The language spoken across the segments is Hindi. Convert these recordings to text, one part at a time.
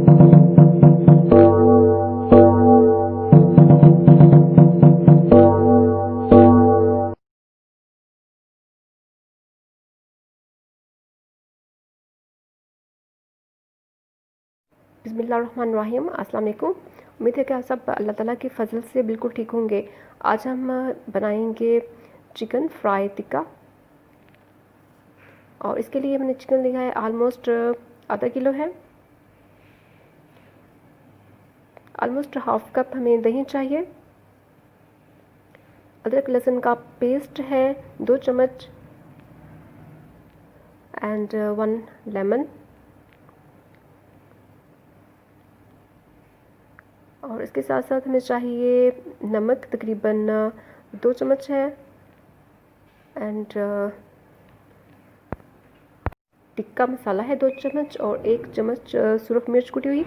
बिस्मिल्लाहिर्रहमानिर्रहीम, अस्सलाम वालेकुम। उम्मीद है कि आप सब अल्लाह ताला की फ़ज़ल से बिल्कुल ठीक होंगे। आज हम बनाएंगे चिकन फ्राई टिक्का, और इसके लिए मैंने चिकन लिया है आलमोस्ट आधा किलो है। आलमोस्ट हाफ कप हमें दही चाहिए। अदरक लहसुन का पेस्ट है 2 चम्मच एंड 1 लेमन। और इसके साथ साथ हमें चाहिए नमक तकरीबन 2 चम्मच है एंड टिक्का मसाला है 2 चम्मच और 1 चम्मच सुरख मिर्च कुटी हुई।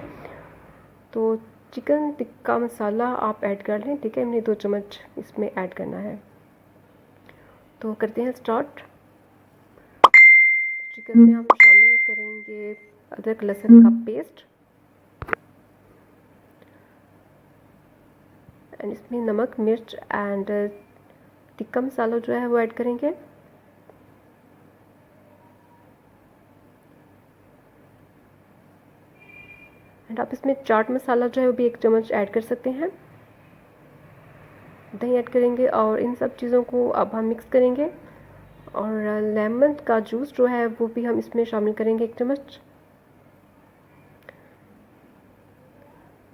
तो चिकन टिक्का मसाला आप ऐड कर लें, ठीक है। हमने 2 चम्मच इसमें ऐड करना है। तो करते हैं स्टार्ट। चिकन में हम शामिल करेंगे अदरक लहसुन का पेस्ट एंड इसमें नमक मिर्च एंड टिक्का मसाला जो है वो ऐड करेंगे। एंड आप इसमें चाट मसाला जो है वो भी 1 चम्मच ऐड कर सकते हैं। दही ऐड करेंगे और इन सब चीज़ों को अब हम मिक्स करेंगे। और लेमन का जूस जो है वो भी हम इसमें शामिल करेंगे 1 चम्मच।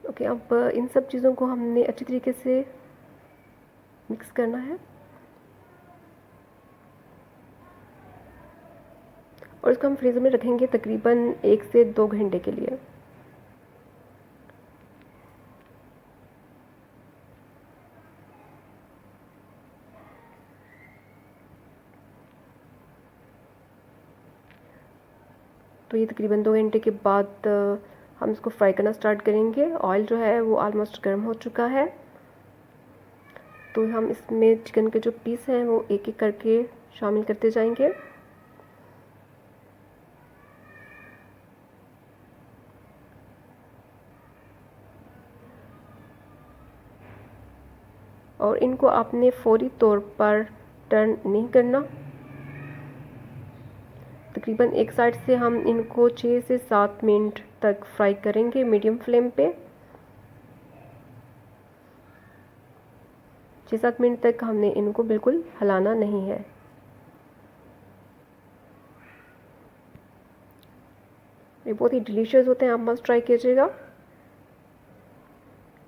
ओके, अब इन सब चीज़ों को हमने अच्छी तरीके से मिक्स करना है और इसको हम फ्रीज़र में रखेंगे तकरीबन 1 से 2 घंटे के लिए। तो ये तकरीबन 2 घंटे के बाद हम इसको फ्राई करना स्टार्ट करेंगे। ऑयल जो है वो ऑलमोस्ट गर्म हो चुका है। तो हम इसमें चिकन के जो पीस हैं वो एक एक करके शामिल करते जाएंगे। और इनको आपने फौरी तौर पर टर्न नहीं करना। तकरीबन एक साइड से हम इनको 6 से 7 मिनट तक फ्राई करेंगे मीडियम फ्लेम पे। 6-7 मिनट तक हमने इनको बिल्कुल हिलाना नहीं है। ये बहुत ही डिलीशियस होते हैं, आप मस्ट ट्राई कीजिएगा।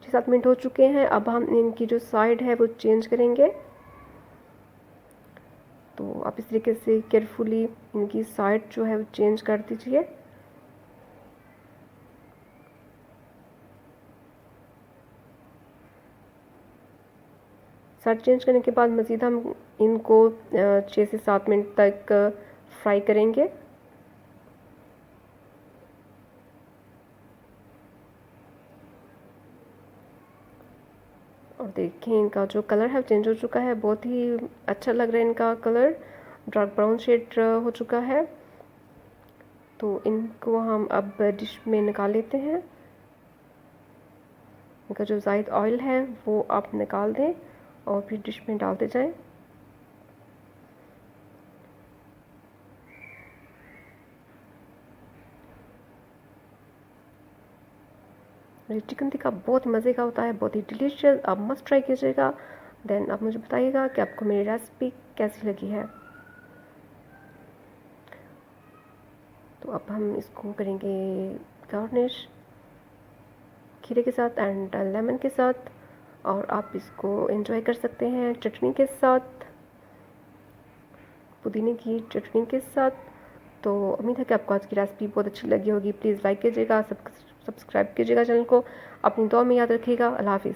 6-7 मिनट हो चुके हैं। अब हम इनकी जो साइड है वो चेंज करेंगे। तो आप इस तरीके से केयरफुली इनकी साइड जो है वो चेंज कर दीजिए। साइड चेंज करने के बाद मज़ीद हम इनको 6 से 7 मिनट तक फ्राई करेंगे। और देखें इनका जो कलर है चेंज हो चुका है, बहुत ही अच्छा लग रहा है। इनका कलर डार्क ब्राउन शेड हो चुका है। तो इनको हम अब डिश में निकाल लेते हैं। इनका जो ज़ायद ऑयल है वो आप निकाल दें और फिर डिश में डालते जाएं। चिकन टिक्का बहुत मज़े का होता है, बहुत ही डिलीशियस। आप मस्ट ट्राई कीजिएगा। देन आप मुझे बताइएगा कि आपको मेरी रेसिपी कैसी लगी है। तो अब हम इसको करेंगे गार्निश खीरे के साथ एंड लेमन के साथ। और आप इसको एंजॉय कर सकते हैं चटनी के साथ, पुदीने की चटनी के साथ। तो उम्मीद है कि आपको आज की रेसिपी बहुत अच्छी लगी होगी। प्लीज़ लाइक कीजिएगा, सब्सक्राइब कीजिएगा चैनल को। अपनी दुआ में याद रखिएगा। अल्लाह हाफिज़।